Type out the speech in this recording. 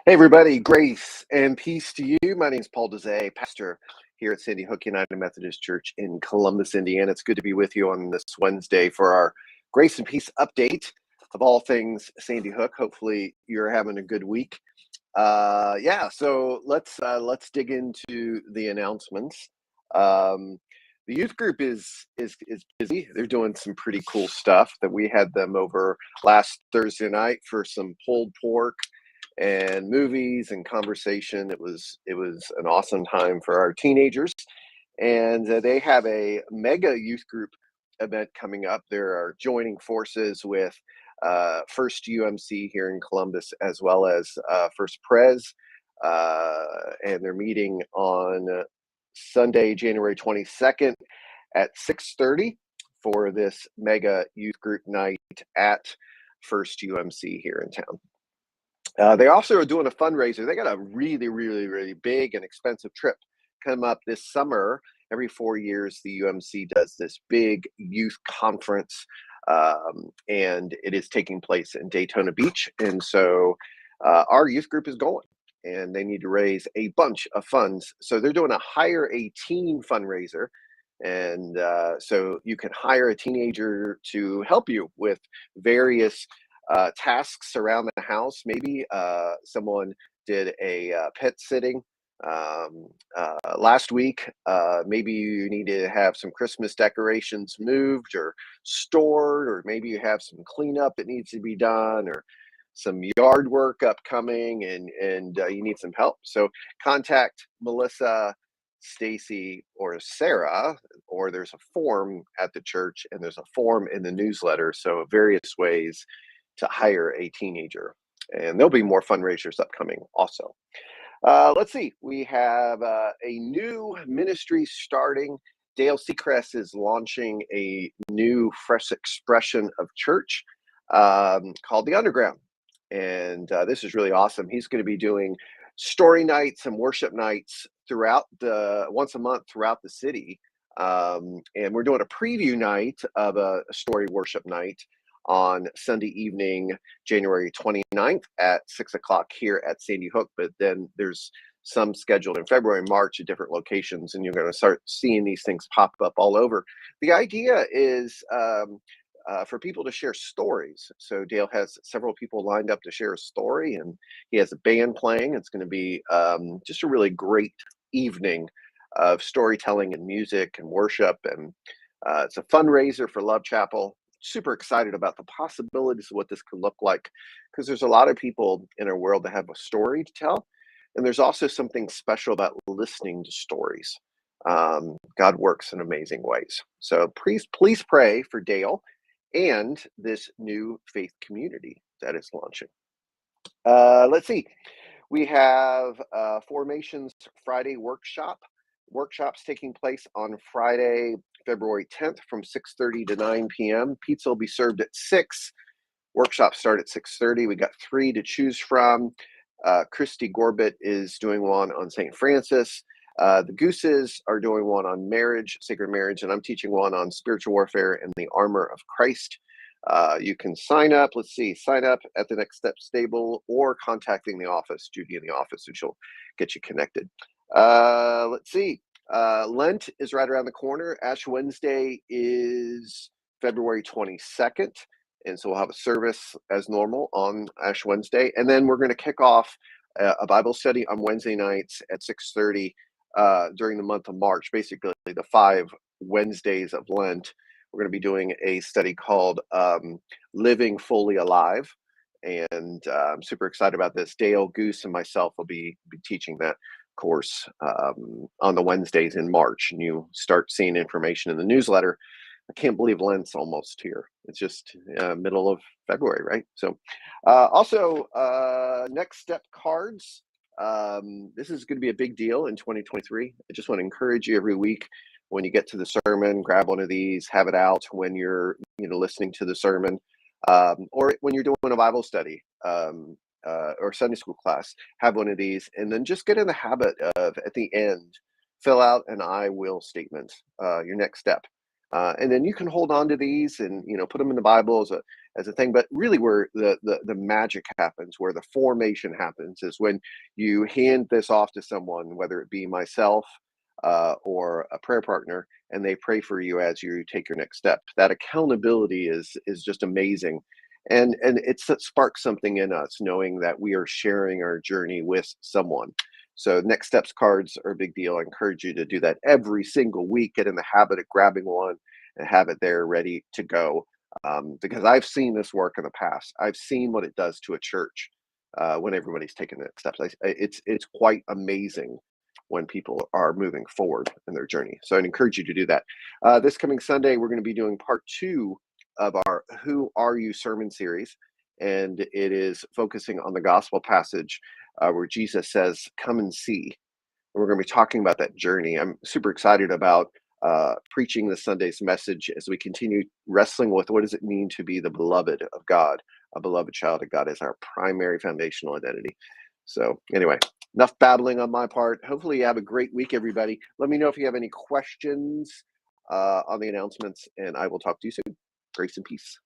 Hey, everybody, grace and peace to you. My name is Paul Dezay, pastor here at Sandy Hook United Methodist Church in Columbus, Indiana. It's good to be with you on this Wednesday for our grace and peace update of all things Sandy Hook. Hopefully, you're having a good week. So let's dig into the announcements. The youth group is busy. They're doing some pretty cool stuff. That we had them over last Thursday night for some pulled pork and movies and conversation. It was an awesome time for our teenagers, and they have a mega youth group event coming up. They are joining forces with First UMC here in Columbus, as well as First Pres, and they're meeting on Sunday, January 22nd at 6:30 for this mega youth group night at First UMC here in town. They also are doing a fundraiser. They got a really, really, really big and expensive trip come up this summer. Every 4 years, the UMC does this big youth conference, and it is taking place in Daytona Beach. And so our youth group is going, and they need to raise a bunch of funds. So they're doing a Hire a Teen fundraiser. And so you can hire a teenager to help you with various tasks around the house. Maybe someone did a pet sitting last week. Maybe you need to have some Christmas decorations moved or stored, or maybe you have some cleanup that needs to be done, or some yard work upcoming, and you need some help. So contact Melissa, Stacy, or Sarah, or there's a form at the church and there's a form in the newsletter. So various ways to hire a teenager, and there'll be more fundraisers upcoming also. Let's see, we have a new ministry starting. Dale Seacrest is launching a new fresh expression of church called The Underground, and this is really awesome. He's going to be doing story nights and worship nights once a month throughout the city. And we're doing a preview night of a story worship night on Sunday evening, January 29th at 6 o'clock here at Sandy Hook. But then there's some scheduled in February and March at different locations, and you're going to start seeing these things pop up all over. The idea is for people to share stories. So Dale has several people lined up to share a story, and he has a band playing. It's going to be just a really great evening of storytelling and music and worship. And it's a fundraiser for Love Chapel. Super excited about the possibilities of what this could look like, because there's a lot of people in our world that have a story to tell, and there's also something special about listening to stories. God works in amazing ways. So please pray for Dale and this new faith community that is launching. Let's see. We have Formations Friday workshops taking place on Friday, February 10th from 6:30 to 9 p.m. Pizza will be served at 6. Workshops start at 6:30. We got 3 to choose from. Christy Gorbett is doing one on St. Francis. The Gooses are doing one on marriage, sacred marriage, and I'm teaching one on spiritual warfare and the armor of Christ. You can sign up at the Next Step Stable, or contacting the office, Judy in the office, and she'll get you connected. Let's see. Lent is right around the corner. Ash Wednesday is February 22nd. And so we'll have a service as normal on Ash Wednesday. And then we're going to kick off a Bible study on Wednesday nights at 6:30 during the month of March, basically the 5 Wednesdays of Lent. We're going to be doing a study called Living Fully Alive. And I'm super excited about this. Dale, Goose, and myself will be teaching that course on the Wednesdays in March. And you start seeing information in the newsletter. I can't believe Lent's almost here. It's just middle of February, right? So also Next Step cards. This is going to be a big deal in 2023. I just want to encourage you every week, when you get to the sermon, grab one of these, have it out when you're listening to the sermon, or when you're doing a Bible study or Sunday school class. Have one of these, and then just get in the habit of, at the end, fill out an I will statement, your next step. And then you can hold on to these and put them in the Bible as a thing. But really, where the magic happens, where the formation happens, is when you hand this off to someone, whether it be myself or a prayer partner, and they pray for you as you take your next step. That accountability is just amazing. And it sparks something in us knowing that we are sharing our journey with someone. So next steps cards are a big deal. I encourage you to do that every single week. Get in the habit of grabbing one and have it there ready to go. Because I've seen this work in the past. I've seen what it does to a church when everybody's taking the next steps. It's quite amazing when people are moving forward in their journey. So I'd encourage you to do that. This coming Sunday, we're going to be doing part 2 of our Who Are You sermon series. And it is focusing on the gospel passage where Jesus says, "Come and see." And we're going to be talking about that journey. I'm super excited about preaching this Sunday's message as we continue wrestling with what does it mean to be the beloved of God, a beloved child of God as our primary foundational identity. So anyway, enough babbling on my part. Hopefully you have a great week, everybody. Let me know if you have any questions on the announcements, and I will talk to you soon. Grace and peace.